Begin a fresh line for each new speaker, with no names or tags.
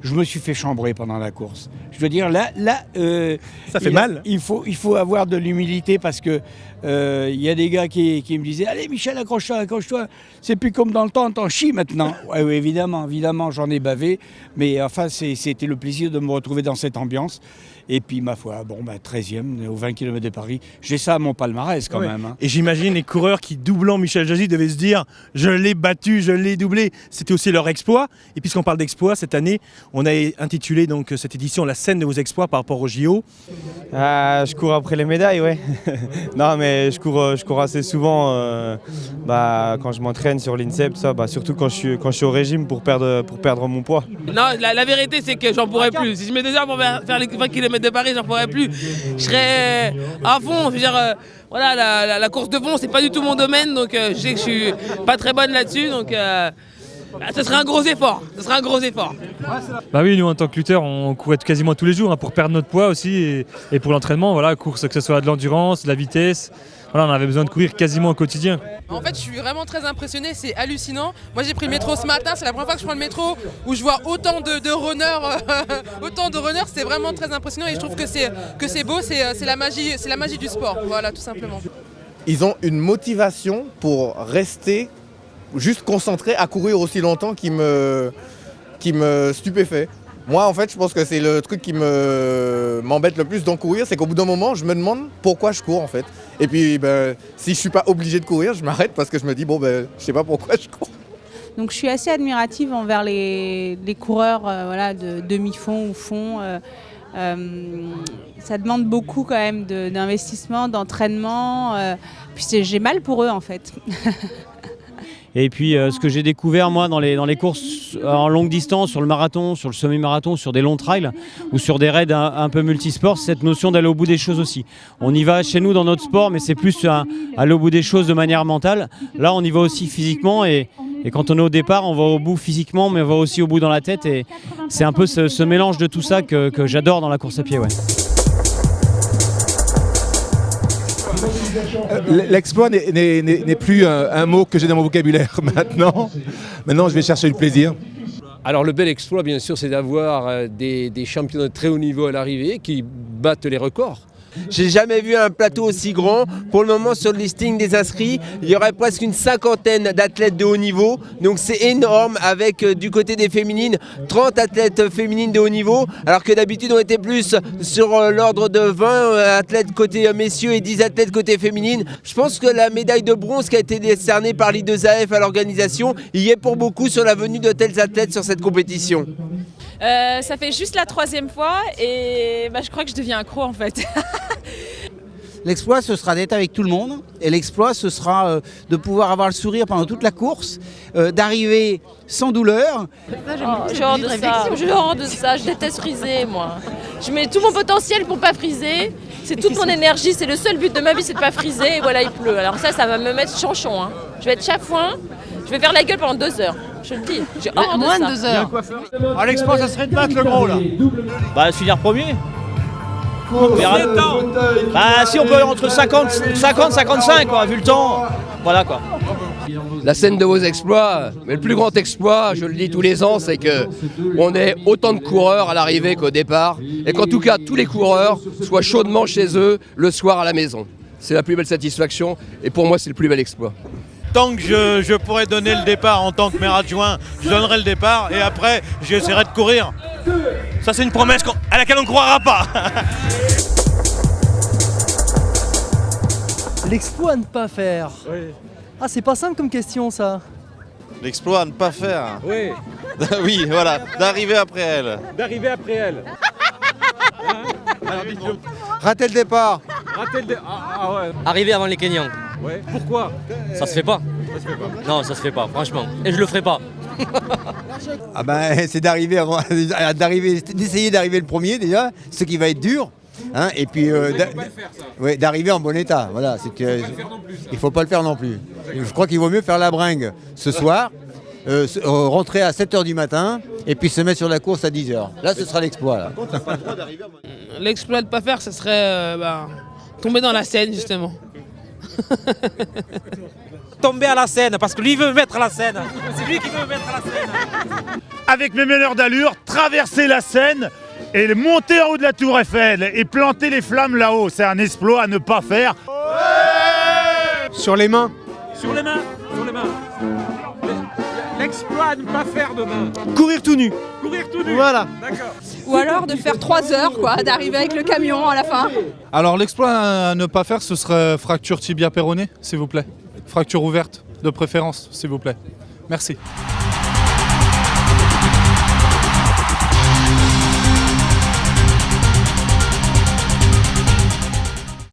je me suis fait chambrer pendant la course. Je veux dire, là
ça fait mal.
Il faut avoir de l'humilité parce que il y a des gars qui me disaient « Allez Michel, accroche-toi, c'est plus comme dans le temps, t'en chies maintenant ». Ouais, oui, évidemment, j'en ai bavé, mais enfin, c'était le plaisir de me retrouver dans cette ambiance. Et puis, ma foi, 13e, aux 20 km de Paris, j'ai ça à mon palmarès quand même. Hein.
Et j'imagine les coureurs qui, doublant Michel Jauzy, devaient se dire « Je l'ai battu, je l'ai doublé ». C'était aussi leur exploit. Et puisqu'on parle d'exploit, cette année, on a intitulé donc, cette édition « La scène de vos exploits » par rapport au JO.
Je cours après les médailles, ouais. Non, mais je cours assez souvent quand je m'entraîne sur l'INSEP, surtout quand je suis au régime pour perdre mon poids.
Non, la vérité, c'est que j'en pourrais plus. Si je mets 2 heures pour faire les 20 km de Paris, j'en pourrais plus. Je serais à fond. Je veux dire, la course de fond, c'est pas du tout mon domaine, donc je sais que je suis pas très bonne là-dessus, donc ce serait un gros effort.
Bah oui, nous en tant que lutteurs, on courait quasiment tous les jours pour perdre notre poids aussi et pour l'entraînement, course, que ce soit de l'endurance, de la vitesse. On avait besoin de courir quasiment au quotidien.
En fait, je suis vraiment très impressionné, c'est hallucinant. Moi, j'ai pris le métro ce matin, c'est la première fois que je prends le métro où je vois autant de runners. C'est vraiment très impressionnant et je trouve que c'est beau, c'est la magie du sport, voilà, tout simplement.
Ils ont une motivation pour rester juste concentrés à courir aussi longtemps qui me stupéfait. Moi, en fait, je pense que c'est le truc qui m'embête le plus dans courir, c'est qu'au bout d'un moment, je me demande pourquoi je cours, en fait. Et puis, si je suis pas obligé de courir, je m'arrête parce que je me dis, je sais pas pourquoi je cours.
Donc, je suis assez admirative envers les coureurs de demi-fond ou fond. Ça demande beaucoup quand même d'investissement, d'entraînement. Puis j'ai mal pour eux, en fait.
Et puis ce que j'ai découvert moi dans les courses en longue distance, sur le marathon, sur le semi-marathon, sur des longs trails ou sur des raids un peu multisports, c'est cette notion d'aller au bout des choses aussi. On y va chez nous dans notre sport, mais c'est plus aller au bout des choses de manière mentale. Là on y va aussi physiquement et quand on est au départ, on va au bout physiquement, mais on va aussi au bout dans la tête. Et c'est un peu ce mélange de tout ça que j'adore dans la course à pied. Ouais.
L'exploit n'est plus un mot que j'ai dans mon vocabulaire maintenant. Maintenant, je vais chercher le plaisir.
Alors le bel exploit, bien sûr, c'est d'avoir des champions de très haut niveau à l'arrivée qui battent les records.
J'ai jamais vu un plateau aussi grand. Pour le moment, sur le listing des inscrits, il y aurait presque une 50aine d'athlètes de haut niveau. Donc c'est énorme avec du côté des féminines, 30 athlètes féminines de haut niveau. Alors que d'habitude, on était plus sur l'ordre de 20 athlètes côté messieurs et 10 athlètes côté féminine. Je pense que la médaille de bronze qui a été décernée par l'I2AF à l'organisation y est pour beaucoup sur la venue de tels athlètes sur cette compétition.
Ça fait juste la 3e fois et je crois que je deviens accro en fait.
L'exploit, ce sera d'être avec tout le monde. Et l'exploit, ce sera de pouvoir avoir le sourire pendant toute la course, d'arriver sans douleur.
J'ai horreur de ça, je déteste friser moi. Je mets tout mon potentiel pour pas friser. C'est toute mon énergie, c'est le seul but de ma vie, c'est de pas friser. Et voilà, il pleut. Alors ça va me mettre chanchon. Hein. Je vais être chafouin, je vais faire la gueule pendant 2 heures. Je le dis, j'ai horreur de ça.
Moins de 2 heures.
L'exploit, ça serait de battre le gros là.
Finir premier. Si on peut entre 50-55 quoi, vu le temps. Voilà quoi.
La scène de vos exploits, mais le plus grand exploit, je le dis tous les ans, c'est qu'on ait autant de coureurs à l'arrivée qu'au départ, et qu'en tout cas tous les coureurs soient chaudement chez eux le soir à la maison. C'est la plus belle satisfaction, et pour moi c'est le plus bel exploit.
Tant que je pourrais donner le départ en tant que maire adjoint, je donnerai le départ et après j'essaierai de courir. Ça c'est une promesse à laquelle on ne croira pas.
L'exploit à ne pas faire.
Oui.
Ah, c'est pas simple comme question ça.
L'exploit à ne pas faire.
Oui.
Oui, voilà, d'arriver après elle.
D'arriver après elle.
Rater le départ.
Ouais.
Arriver avant les Kenyans.
Ouais. Pourquoi?
Ça se fait pas. Non, ça se fait pas, franchement. Et je le ferai pas.
C'est d'essayer d'arriver le premier déjà, ce qui va être dur. Et puis d'arriver en bon état. Voilà, il faut pas le faire non plus. Je crois qu'il vaut mieux faire la bringue ce soir, rentrer à 7h du matin et puis se mettre sur la course à 10h. Là, ce sera l'exploit. Là.
L'exploit de ne pas faire, ce serait tomber dans la Seine, justement.
Tomber à la Seine, parce que lui veut me mettre à la Seine. C'est lui qui veut me mettre à la Seine.
avec mes meneurs d'allure, traverser la Seine et monter en haut de la Tour Eiffel et planter les flammes là-haut. C'est un exploit à ne pas faire.
Sur les mains.
Sur les mains. Sur les mains. L'exploit à ne pas faire demain.
Courir tout nu.
Courir tout nu.
Voilà.
D'accord.
Ou alors de faire 3 heures, quoi, d'arriver avec le camion à la fin.
Alors l'exploit à ne pas faire, ce serait fracture tibia péronée, s'il vous plaît. Fracture ouverte, de préférence, s'il vous plaît. Merci.